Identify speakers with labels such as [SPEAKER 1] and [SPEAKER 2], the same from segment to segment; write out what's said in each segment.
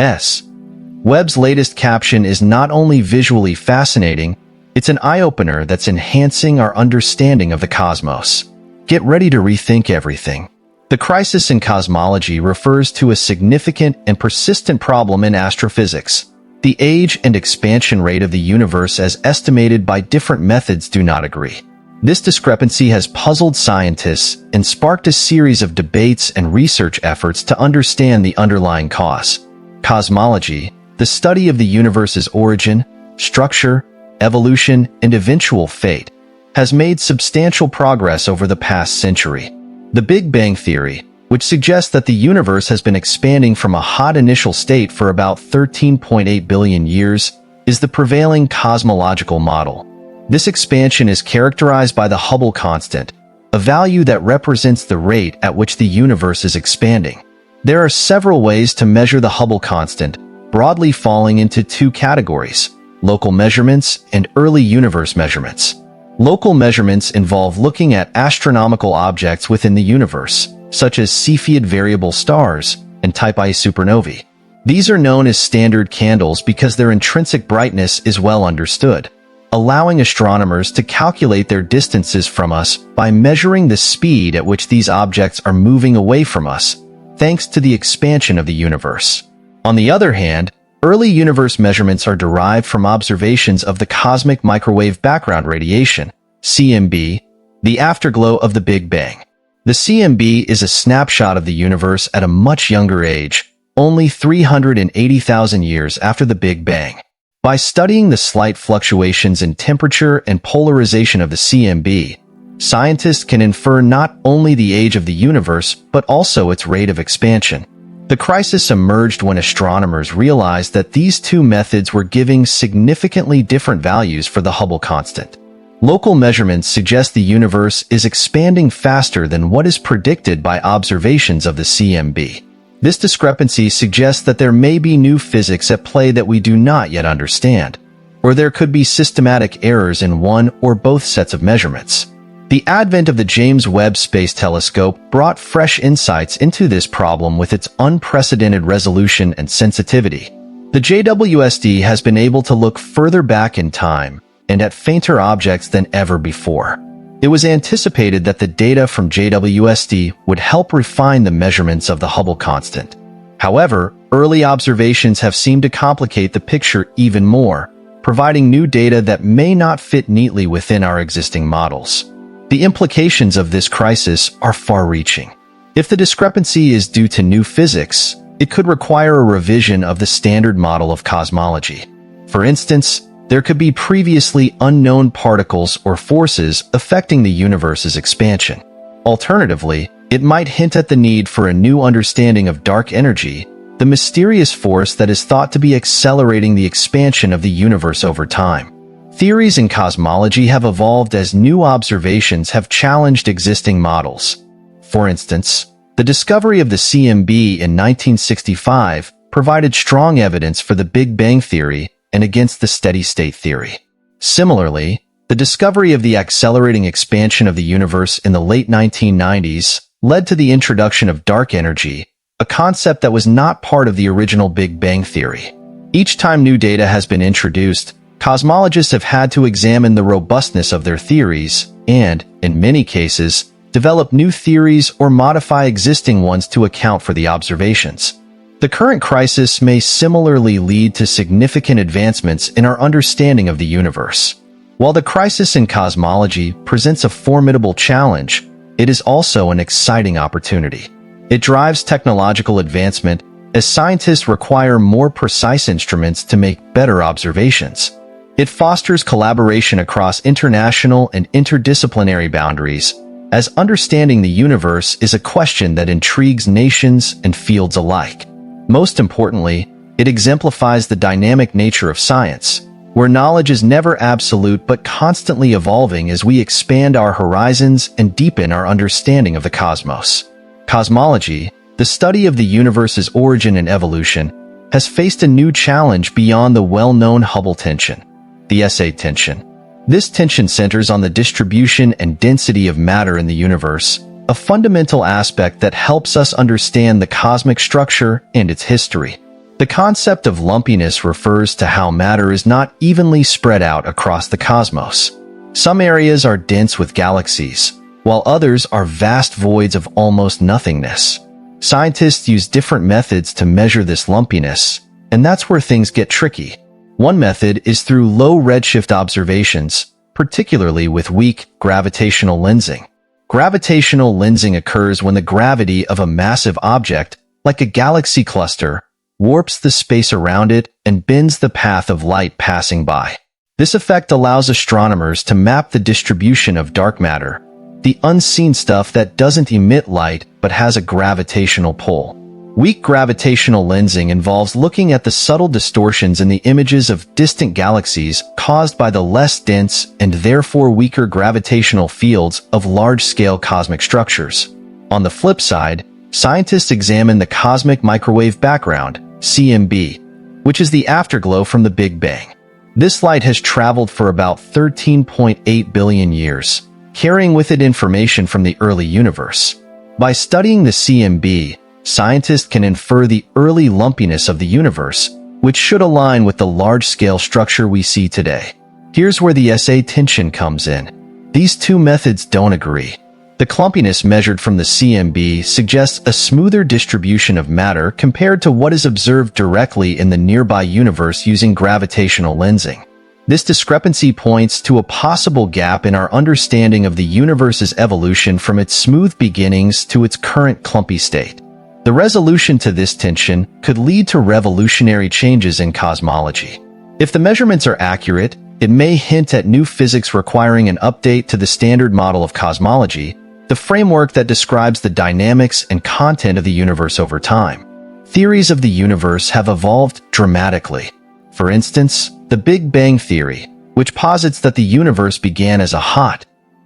[SPEAKER 1] Webb's latest caption is not only visually fascinating, it's an eye-opener that's enhancing our understanding of the cosmos. Get ready to rethink everything. The crisis in cosmology refers to a significant and persistent problem in astrophysics. The age and expansion rate of the universe as estimated by different methods do not agree. This discrepancy has puzzled scientists and sparked a series of debates and research efforts to understand the underlying cause. Cosmology, the study of the universe's origin, structure, evolution, and eventual fate, has made substantial progress over the past century. The Big Bang Theory, which suggests that the universe has been expanding from a hot initial state for about 13.8 billion years, is the prevailing cosmological model. This expansion is characterized by the Hubble constant, a value that represents the rate at which the universe is expanding. There are several ways to measure the Hubble constant, broadly falling into two categories: local measurements and early universe measurements. Local measurements involve looking at astronomical objects within the universe, such as Cepheid variable stars and Type I supernovae. These are known as standard candles because their intrinsic brightness is well understood, allowing astronomers to calculate their distances from us by measuring the speed at which these objects are moving away from us, thanks to the expansion of the universe. On the other hand, early universe measurements are derived from observations of the cosmic microwave background radiation, CMB, the afterglow of the Big Bang. The CMB is a snapshot of the universe at a much younger age, only 380,000 years after the Big Bang. By studying the slight fluctuations in temperature and polarization of the CMB, scientists can infer not only the age of the universe but also its rate of expansion. The crisis emerged when astronomers realized that these two methods were giving significantly different values for the Hubble constant. Local measurements suggest the universe is expanding faster than what is predicted by observations of the CMB. This discrepancy suggests that there may be new physics at play that we do not yet understand, or there could be systematic errors in one or both sets of measurements. The advent of the James Webb Space Telescope brought fresh insights into this problem with its unprecedented resolution and sensitivity. The JWST has been able to look further back in time and at fainter objects than ever before. It was anticipated that the data from JWST would help refine the measurements of the Hubble constant. However, early observations have seemed to complicate the picture even more, providing new data that may not fit neatly within our existing models. The implications of this crisis are far-reaching. If the discrepancy is due to new physics, it could require a revision of the standard model of cosmology. For instance, there could be previously unknown particles or forces affecting the universe's expansion. Alternatively, it might hint at the need for a new understanding of dark energy, the mysterious force that is thought to be accelerating the expansion of the universe over time. Theories in cosmology have evolved as new observations have challenged existing models. For instance, the discovery of the CMB in 1965 provided strong evidence for the Big Bang theory and against the steady-state theory. Similarly, the discovery of the accelerating expansion of the universe in the late 1990s led to the introduction of dark energy, a concept that was not part of the original Big Bang theory. Each time new data has been introduced, cosmologists have had to examine the robustness of their theories and, in many cases, develop new theories or modify existing ones to account for the observations. The current crisis may similarly lead to significant advancements in our understanding of the universe. While the crisis in cosmology presents a formidable challenge, it is also an exciting opportunity. It drives technological advancement as scientists require more precise instruments to make better observations. It fosters collaboration across international and interdisciplinary boundaries, as understanding the universe is a question that intrigues nations and fields alike. Most importantly, it exemplifies the dynamic nature of science, where knowledge is never absolute but constantly evolving as we expand our horizons and deepen our understanding of the cosmos. Cosmology, the study of the universe's origin and evolution, has faced a new challenge beyond the well-known Hubble tension, the SA tension. This tension centers on the distribution and density of matter in the universe, a fundamental aspect that helps us understand the cosmic structure and its history. The concept of lumpiness refers to how matter is not evenly spread out across the cosmos. Some areas are dense with galaxies, while others are vast voids of almost nothingness. Scientists use different methods to measure this lumpiness, and that's where things get tricky. One method is through low redshift observations, particularly with weak gravitational lensing. Gravitational lensing occurs when the gravity of a massive object, like a galaxy cluster, warps the space around it and bends the path of light passing by. This effect allows astronomers to map the distribution of dark matter, the unseen stuff that doesn't emit light but has a gravitational pull. Weak gravitational lensing involves looking at the subtle distortions in the images of distant galaxies caused by the less dense and therefore weaker gravitational fields of large-scale cosmic structures. On the flip side, scientists examine the cosmic microwave background, CMB, which is the afterglow from the Big Bang. This light has traveled for about 13.8 billion years, carrying with it information from the early universe. By studying the CMB, scientists can infer the early lumpiness of the universe, which should align with the large-scale structure we see today. Here's where the SA tension comes in. These two methods don't agree. The clumpiness measured from the CMB suggests a smoother distribution of matter compared to what is observed directly in the nearby universe using gravitational lensing. This discrepancy points to a possible gap in our understanding of the universe's evolution from its smooth beginnings to its current clumpy state. The resolution to this tension could lead to revolutionary changes in cosmology. If the measurements are accurate, it may hint at new physics requiring an update to the standard model of cosmology, the framework that describes the dynamics and content of the universe over time. Theories of the universe have evolved dramatically. For instance, the Big Bang theory, which posits that the universe began as a hot,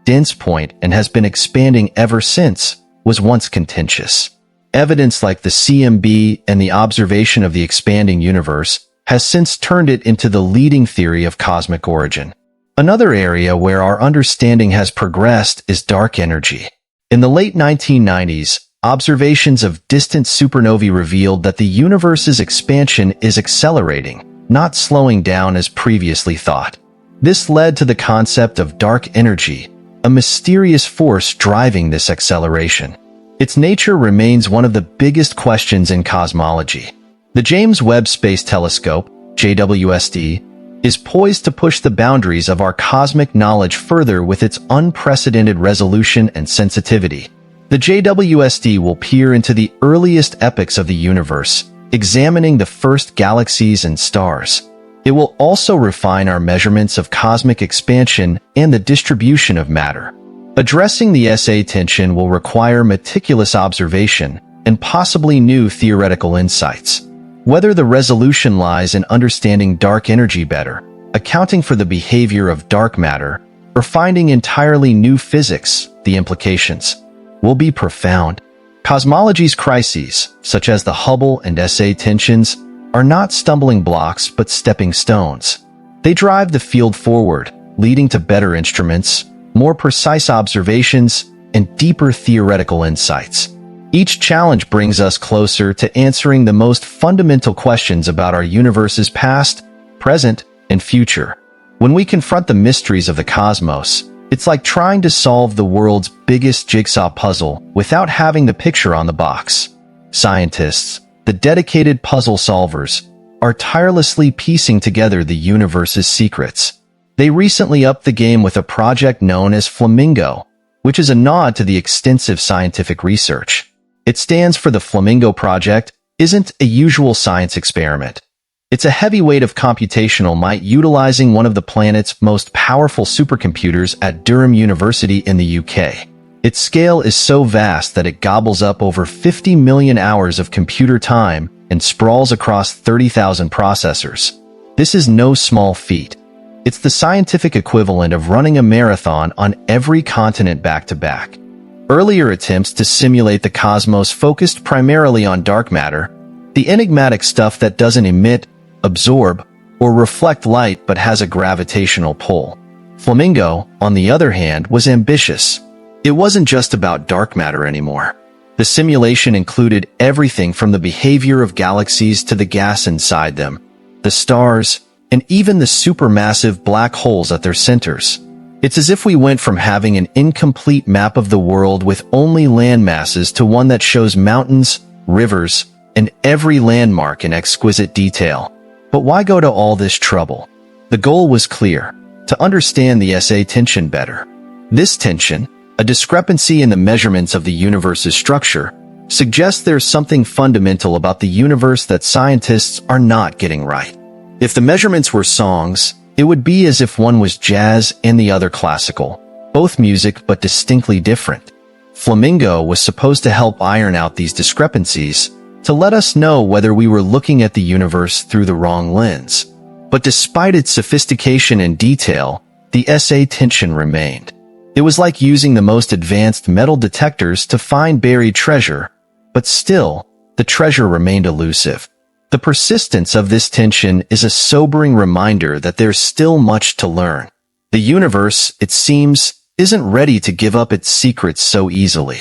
[SPEAKER 1] dense point and has been expanding ever since, was once contentious. Evidence like the CMB and the observation of the expanding universe has since turned it into the leading theory of cosmic origin. Another area where our understanding has progressed is dark energy. In the late 1990s, observations of distant supernovae revealed that the universe's expansion is accelerating, not slowing down as previously thought. This led to the concept of dark energy, a mysterious force driving this acceleration. Its nature remains one of the biggest questions in cosmology. The James Webb Space Telescope, JWST, is poised to push the boundaries of our cosmic knowledge further with its unprecedented resolution and sensitivity. The JWST will peer into the earliest epochs of the universe, examining the first galaxies and stars. It will also refine our measurements of cosmic expansion and the distribution of matter. Addressing the SA tension will require meticulous observation and possibly new theoretical insights. Whether the resolution lies in understanding dark energy better, accounting for the behavior of dark matter, or finding entirely new physics, the implications will be profound. Cosmology's crises, such as the Hubble and SA tensions, are not stumbling blocks but stepping stones. They drive the field forward, leading to better instruments, more precise observations, and deeper theoretical insights. Each challenge brings us closer to answering the most fundamental questions about our universe's past, present, and future. When we confront the mysteries of the cosmos, it's like trying to solve the world's biggest jigsaw puzzle without having the picture on the box. Scientists, the dedicated puzzle solvers, are tirelessly piecing together the universe's secrets. They recently upped the game with a project known as Flamingo, which is a nod to the extensive scientific research. It stands for the Flamingo Project, isn't a usual science experiment. It's a heavyweight of computational might utilizing one of the planet's most powerful supercomputers at Durham University in the UK. Its scale is so vast that it gobbles up over 50 million hours of computer time and sprawls across 30,000 processors. This is no small feat. It's the scientific equivalent of running a marathon on every continent back-to-back. Earlier attempts to simulate the cosmos focused primarily on dark matter, the enigmatic stuff that doesn't emit, absorb, or reflect light but has a gravitational pull. Flamingo, on the other hand, was ambitious. It wasn't just about dark matter anymore. The The simulation included everything from the behavior of galaxies to the gas inside them, the stars, and even the supermassive black holes at their centers. It's as if we went from having an incomplete map of the world with only land masses to one that shows mountains, rivers, and every landmark in exquisite detail. But why go to all this trouble? The goal was clear: to understand the SA tension better. This tension, a discrepancy in the measurements of the universe's structure, suggests there's something fundamental about the universe that scientists are not getting right. If the measurements were songs, it would be as if one was jazz and the other classical, both music but distinctly different. Flamingo was supposed to help iron out these discrepancies, to let us know whether we were looking at the universe through the wrong lens. But despite its sophistication and detail, the SA tension remained. It was like using the most advanced metal detectors to find buried treasure, but still, the treasure remained elusive. The persistence of this tension is a sobering reminder that there's still much to learn. The universe, it seems, isn't ready to give up its secrets so easily.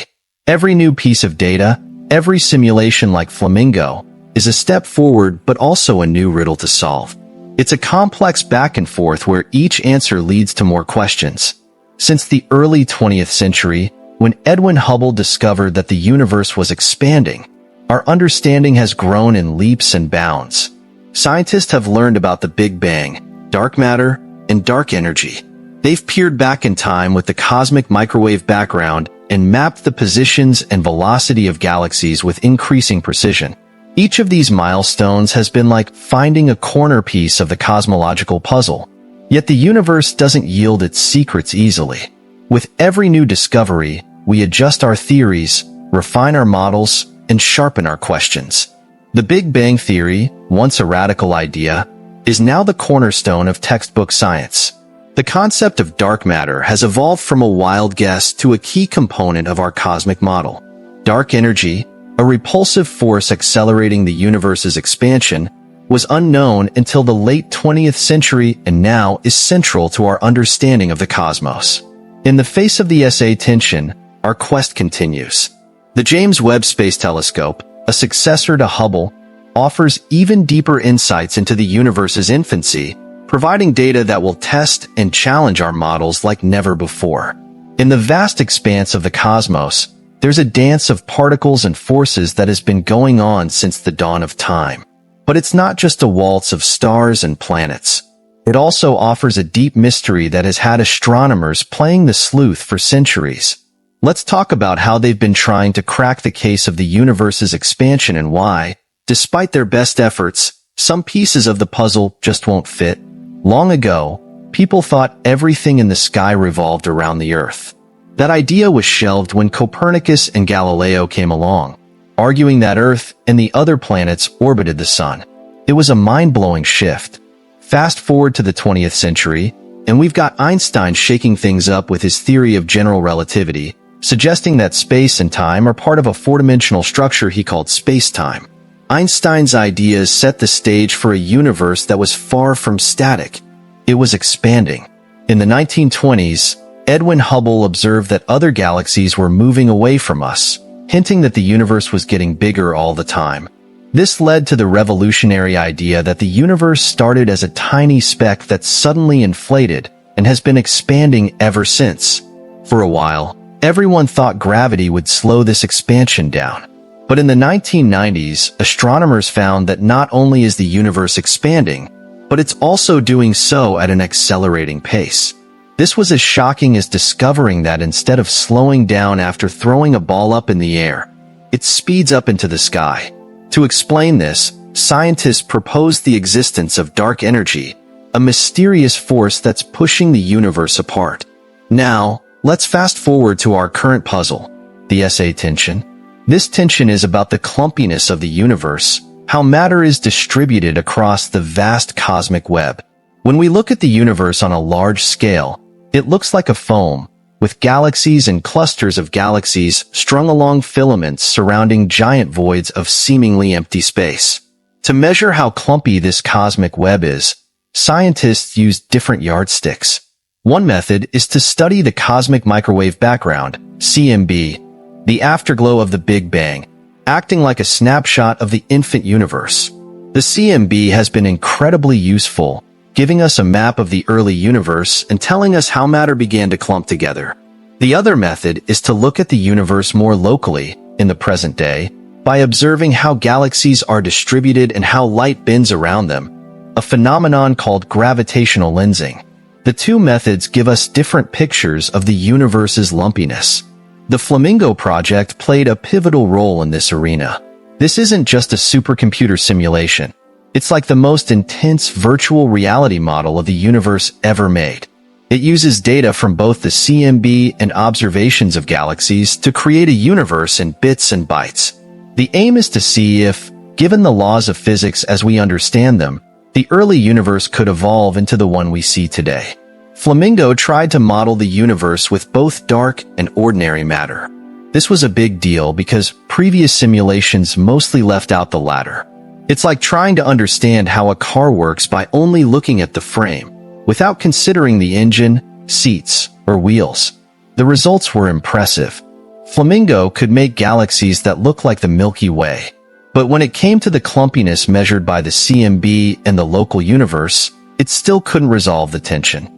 [SPEAKER 1] Every new piece of data, every simulation like Flamingo, is a step forward but also a new riddle to solve. It's a complex back and forth where each answer leads to more questions. Since the early 20th century, when Edwin Hubble discovered that the universe was expanding, our understanding has grown in leaps and bounds. Scientists have learned about the Big Bang, dark matter, and dark energy. They've peered back in time with the cosmic microwave background and mapped the positions and velocity of galaxies with increasing precision. Each of these milestones has been like finding a corner piece of the cosmological puzzle. Yet the universe doesn't yield its secrets easily. With every new discovery, we adjust our theories, refine our models, and sharpen our questions. The Big Bang Theory, once a radical idea, is now the cornerstone of textbook science. The concept of dark matter has evolved from a wild guess to a key component of our cosmic model. Dark energy, a repulsive force accelerating the universe's expansion, was unknown until the late 20th century and now is central to our understanding of the cosmos. In the face of the SA tension, our quest continues. The James Webb Space Telescope, a successor to Hubble, offers even deeper insights into the universe's infancy, providing data that will test and challenge our models like never before. In the vast expanse of the cosmos, there's a dance of particles and forces that has been going on since the dawn of time. But it's not just a waltz of stars and planets. It also offers a deep mystery that has had astronomers playing the sleuth for centuries. Let's talk about how they've been trying to crack the case of the universe's expansion and why, despite their best efforts, some pieces of the puzzle just won't fit. Long ago, people thought everything in the sky revolved around the Earth. That idea was shelved when Copernicus and Galileo came along, arguing that Earth and the other planets orbited the Sun. It was a mind-blowing shift. Fast forward to the 20th century, and we've got Einstein shaking things up with his theory of general relativity, suggesting that space and time are part of a four-dimensional structure he called space-time. Einstein's ideas set the stage for a universe that was far from static. It was expanding. In the 1920s, Edwin Hubble observed that other galaxies were moving away from us, hinting that the universe was getting bigger all the time. This led to the revolutionary idea that the universe started as a tiny speck that suddenly inflated and has been expanding ever since. For a while, everyone thought gravity would slow this expansion down. But in the 1990s, astronomers found that not only is the universe expanding, but it's also doing so at an accelerating pace. This was as shocking as discovering that instead of slowing down after throwing a ball up in the air, it speeds up into the sky. To explain this, scientists proposed the existence of dark energy, a mysterious force that's pushing the universe apart. Now, let's fast forward to our current puzzle, the SA tension. This tension is about the clumpiness of the universe, how matter is distributed across the vast cosmic web. When we look at the universe on a large scale, it looks like a foam, with galaxies and clusters of galaxies strung along filaments surrounding giant voids of seemingly empty space. To measure how clumpy this cosmic web is, scientists use different yardsticks. One method is to study the cosmic microwave background, CMB. the afterglow of the Big Bang, acting like a snapshot of the infant universe. The CMB has been incredibly useful, giving us a map of the early universe and telling us how matter began to clump together. The other method is to look at the universe more locally, in the present day, by observing how galaxies are distributed and how light bends around them, a phenomenon called gravitational lensing. The two methods give us different pictures of the universe's lumpiness. The Flamingo project played a pivotal role in this arena. This isn't just a supercomputer simulation. It's like the most intense virtual reality model of the universe ever made. It uses data from both the CMB and observations of galaxies to create a universe in bits and bytes. The aim is to see if, given the laws of physics as we understand them, the early universe could evolve into the one we see today. Flamingo tried to model the universe with both dark and ordinary matter. This was a big deal because previous simulations mostly left out the latter. It's like trying to understand how a car works by only looking at the frame, without considering the engine, seats, or wheels. The results were impressive. Flamingo could make galaxies that look like the Milky Way. But when it came to the clumpiness measured by the CMB and the local universe, it still couldn't resolve the tension.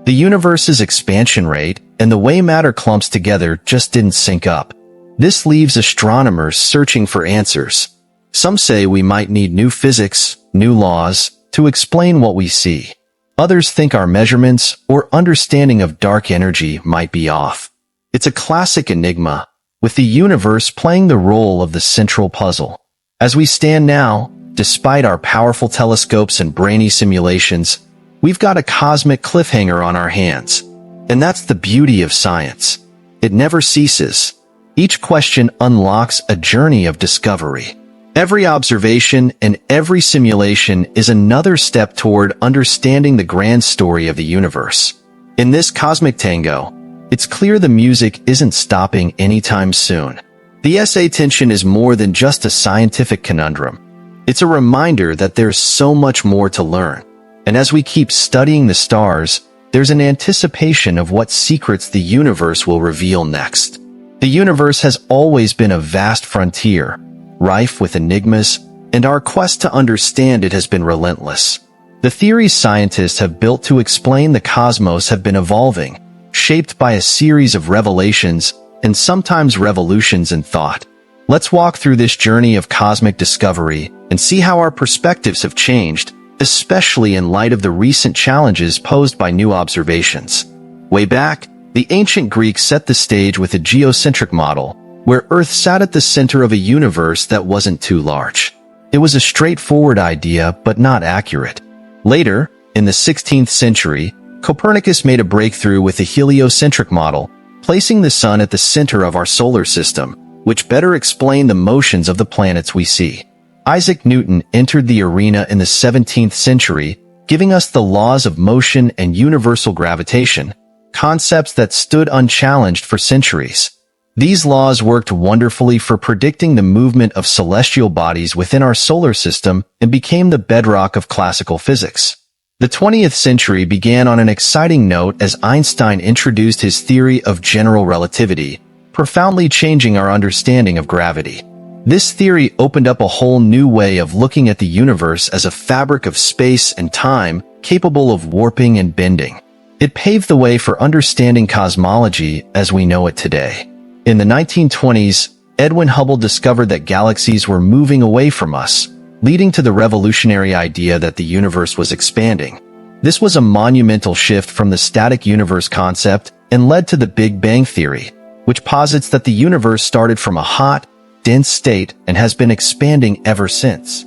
[SPEAKER 1] The universe's expansion rate and the way matter clumps together just didn't sync up. This leaves astronomers searching for answers. Some say we might need new physics, new laws, to explain what we see. Others think our measurements or understanding of dark energy might be off. It's a classic enigma, with the universe playing the role of the central puzzle. As we stand now, despite our powerful telescopes and brainy simulations, we've got a cosmic cliffhanger on our hands. And that's the beauty of science. It never ceases. Each question unlocks a journey of discovery. Every observation and every simulation is another step toward understanding the grand story of the universe. In this cosmic tango, it's clear the music isn't stopping anytime soon. The SA tension is more than just a scientific conundrum. It's a reminder that there's so much more to learn. And as we keep studying the stars, there's an anticipation of what secrets the universe will reveal next. The universe has always been a vast frontier, rife with enigmas, and our quest to understand it has been relentless. The theories scientists have built to explain the cosmos have been evolving, shaped by a series of revelations and sometimes revolutions in thought. Let's walk through this journey of cosmic discovery and see how our perspectives have changed, especially in light of the recent challenges posed by new observations. Way back, the ancient Greeks set the stage with a geocentric model, where Earth sat at the center of a universe that wasn't too large. It was a straightforward idea, but not accurate. Later, in the 16th century, Copernicus made a breakthrough with a heliocentric model, placing the sun at the center of our solar system, which better explained the motions of the planets we see. Isaac Newton entered the arena in the 17th century, giving us the laws of motion and universal gravitation, concepts that stood unchallenged for centuries. These laws worked wonderfully for predicting the movement of celestial bodies within our solar system and became the bedrock of classical physics. The 20th century began on an exciting note as Einstein introduced his theory of general relativity, profoundly changing our understanding of gravity. This theory opened up a whole new way of looking at the universe as a fabric of space and time capable of warping and bending. It paved the way for understanding cosmology as we know it today. In the 1920s, Edwin Hubble discovered that galaxies were moving away from us, leading to the revolutionary idea that the universe was expanding. This was a monumental shift from the static universe concept and led to the Big Bang theory, which posits that the universe started from a hot, dense state and has been expanding ever since.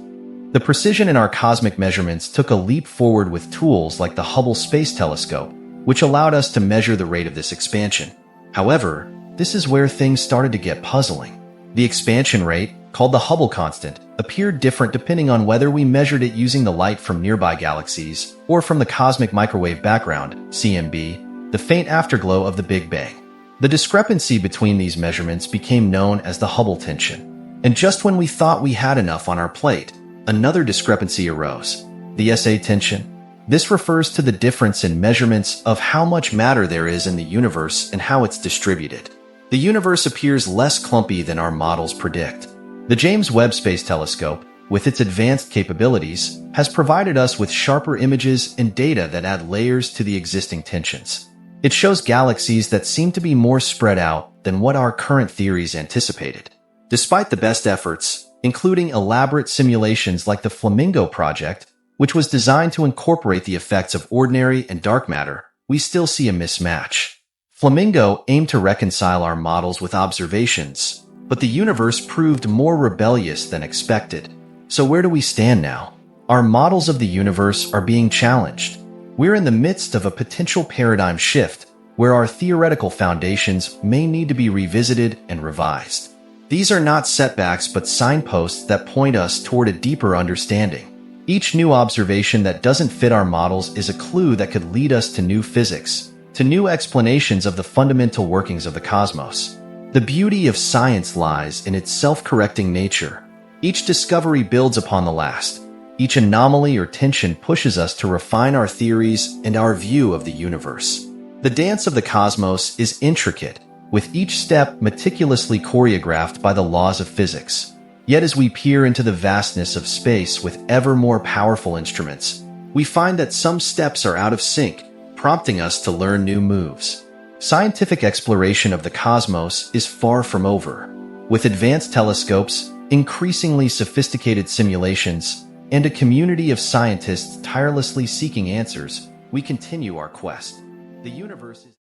[SPEAKER 1] The precision in our cosmic measurements took a leap forward with tools like the Hubble Space Telescope, which allowed us to measure the rate of this expansion. However, this is where things started to get puzzling. The expansion rate, called the Hubble constant, appeared different depending on whether we measured it using the light from nearby galaxies or from the cosmic microwave background, CMB, the faint afterglow of the Big Bang. The discrepancy between these measurements became known as the Hubble tension. And just when we thought we had enough on our plate, another discrepancy arose, the SA tension. This refers to the difference in measurements of how much matter there is in the universe and how it's distributed. the universe appears less clumpy than our models predict. The James Webb Space Telescope, with its advanced capabilities, has provided us with sharper images and data that add layers to the existing tensions. It shows galaxies that seem to be more spread out than what our current theories anticipated. Despite the best efforts, including elaborate simulations like the Flamingo Project, which was designed to incorporate the effects of ordinary and dark matter, we still see a mismatch. Flamingo aimed to reconcile our models with observations, but the universe proved more rebellious than expected. So where do we stand now? Our models of the universe are being challenged. We're in the midst of a potential paradigm shift, where our theoretical foundations may need to be revisited and revised. These are not setbacks but signposts that point us toward a deeper understanding. Each new observation that doesn't fit our models is a clue that could lead us to new physics, to new explanations of the fundamental workings of the cosmos. The beauty of science lies in its self-correcting nature. Each discovery builds upon the last. Each anomaly or tension pushes us to refine our theories and our view of the universe. The dance of the cosmos is intricate, with each step meticulously choreographed by the laws of physics. Yet as we peer into the vastness of space with ever more powerful instruments, we find that some steps are out of sync, prompting us to learn new moves. Scientific exploration of the cosmos is far from over. With advanced telescopes, increasingly sophisticated simulations, and a community of scientists tirelessly seeking answers, we continue our quest. The universe is